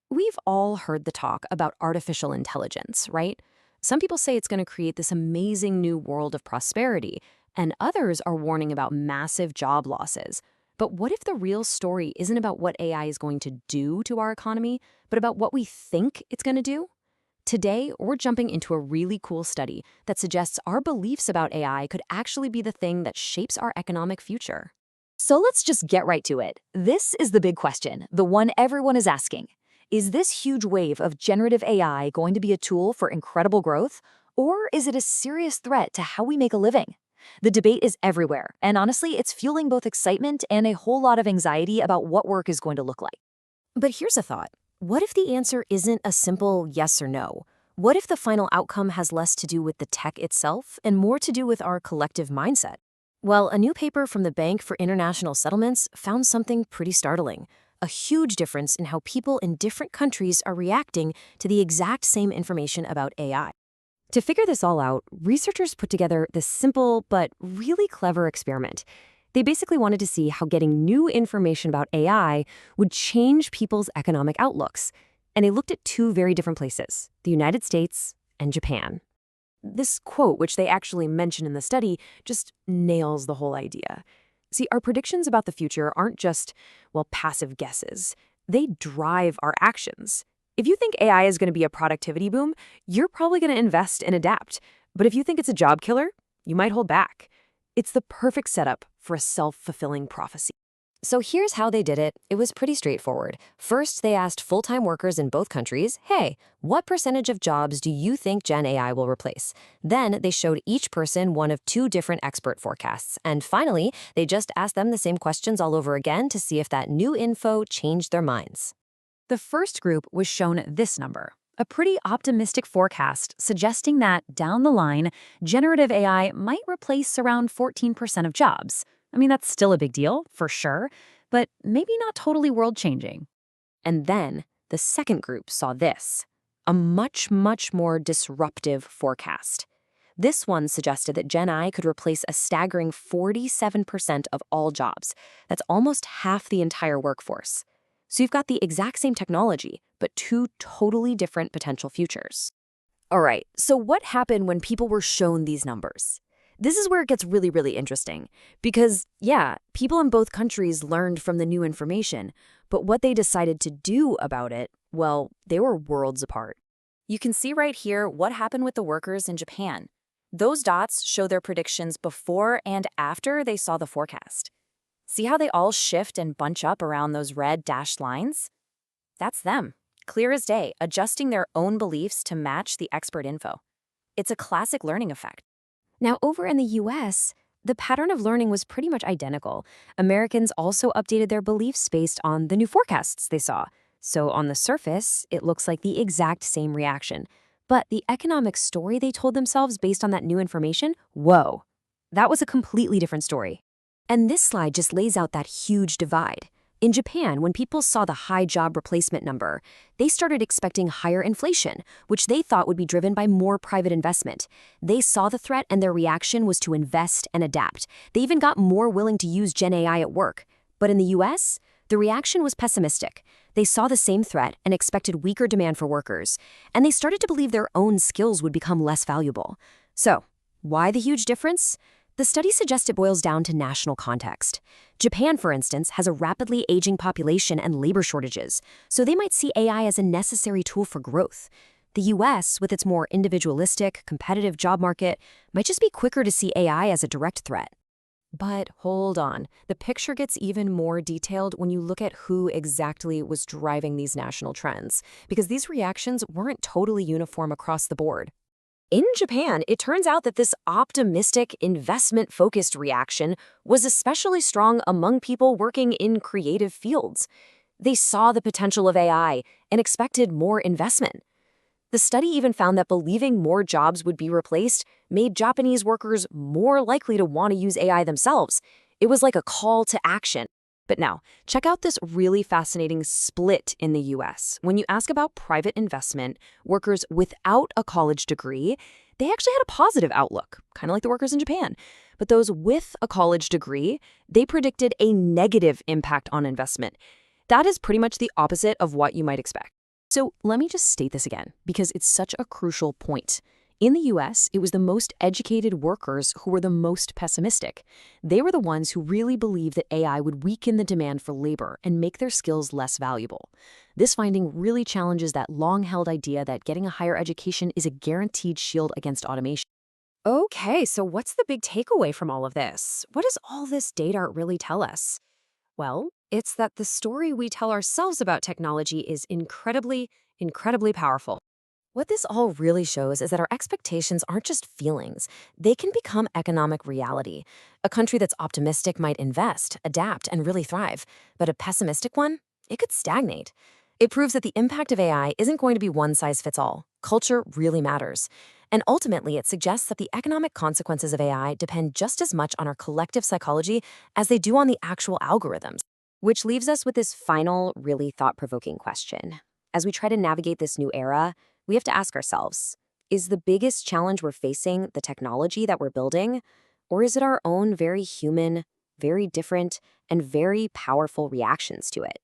We've all heard the talk about artificial intelligence, right? Some people say it's going to create this amazing new world of prosperity, and others are warning about massive job losses. But what if the real story isn't about what AI is going to do to our economy, but about what we think it's going to do? Today, we're jumping into a really cool study that suggests our beliefs about AI could actually be the thing that shapes our economic future. So let's just get right to it. This is the big question, the one everyone is asking. Is this huge wave of generative AI going to be a tool for incredible growth, or is it a serious threat to how we make a living? The debate is everywhere, and honestly, it's fueling both excitement and a whole lot of anxiety about what work is going to look like. But here's a thought. What if the answer isn't a simple yes or no? What if the final outcome has less to do with the tech itself and more to do with our collective mindset? Well, a new paper from the Bank for International Settlements found something pretty startling. A huge difference in how people in different countries are reacting to the exact same information about AI. To figure this all out, researchers put together this simple but really clever experiment. They basically wanted to see how getting new information about AI would change people's economic outlooks. And they looked at two very different places, the United States and Japan. This quote, which they actually mention in the study, just nails the whole idea. See, our predictions about the future aren't just, well, passive guesses. They drive our actions. If you think AI is going to be a productivity boom, you're probably going to invest and adapt. But if you think it's a job killer, you might hold back. It's the perfect setup for a self-fulfilling prophecy. So here's how they did it. It was pretty straightforward. First, they asked full-time workers in both countries, hey, what percentage of jobs do you think Gen AI will replace? Then they showed each person one of two different expert forecasts. And finally, they just asked them the same questions all over again to see if that new info changed their minds. The first group was shown this number, a pretty optimistic forecast suggesting that, down the line, generative AI might replace around 14% of jobs. I mean, that's still a big deal, for sure, but maybe not totally world-changing. And then the second group saw this, a much, much more disruptive forecast. This one suggested that Gen AI could replace a staggering 47% of all jobs. That's almost half the entire workforce. So you've got the exact same technology, but two totally different potential futures. All right, so what happened when people were shown these numbers? This is where it gets really, really interesting. Because, yeah, people in both countries learned from the new information, but what they decided to do about it, well, they were worlds apart. You can see right here what happened with the workers in Japan. Those dots show their predictions before and after they saw the forecast. See how they all shift and bunch up around those red dashed lines? That's them, clear as day, adjusting their own beliefs to match the expert info. It's a classic learning effect. Now, over in the US, the pattern of learning was pretty much identical. Americans also updated their beliefs based on the new forecasts they saw. So on the surface, it looks like the exact same reaction. But the economic story they told themselves based on that new information, whoa, that was a completely different story. And this slide just lays out that huge divide. In Japan, when people saw the high job replacement number, they started expecting higher inflation, which they thought would be driven by more private investment. They saw the threat and their reaction was to invest and adapt. They even got more willing to use Gen AI at work. But in the US, the reaction was pessimistic. They saw the same threat and expected weaker demand for workers, and they started to believe their own skills would become less valuable. So, why the huge difference? The study suggests it boils down to national context. Japan, for instance, has a rapidly aging population and labor shortages, so they might see AI as a necessary tool for growth. The US, with its more individualistic, competitive job market, might just be quicker to see AI as a direct threat. But hold on, the picture gets even more detailed when you look at who exactly was driving these national trends, because these reactions weren't totally uniform across the board. In Japan, it turns out that this optimistic, investment-focused reaction was especially strong among people working in creative fields. They saw the potential of AI and expected more investment. The study even found that believing more jobs would be replaced made Japanese workers more likely to want to use AI themselves. It was like a call to action. But now, check out this really fascinating split in the US. When you ask about private investment, workers without a college degree, they actually had a positive outlook, kind of like the workers in Japan. But those with a college degree, they predicted a negative impact on investment. That is pretty much the opposite of what you might expect. So let me just state this again, because it's such a crucial point. In the US, it was the most educated workers who were the most pessimistic. They were the ones who really believed that AI would weaken the demand for labor and make their skills less valuable. This finding really challenges that long-held idea that getting a higher education is a guaranteed shield against automation. Okay, so what's the big takeaway from all of this? What does all this data really tell us? Well, it's that the story we tell ourselves about technology is incredibly powerful. What this all really shows is that our expectations aren't just feelings, they can become economic reality. A country that's optimistic might invest, adapt, and really thrive, but a pessimistic one, it could stagnate. It proves that the impact of AI isn't going to be one size fits all. Culture really matters. And ultimately, it suggests that the economic consequences of AI depend just as much on our collective psychology as they do on the actual algorithms. Which leaves us with this final, really thought-provoking question. As we try to navigate this new era, we have to ask ourselves, is the biggest challenge we're facing the technology that we're building, or is it our own very human, very different, and very powerful reactions to it?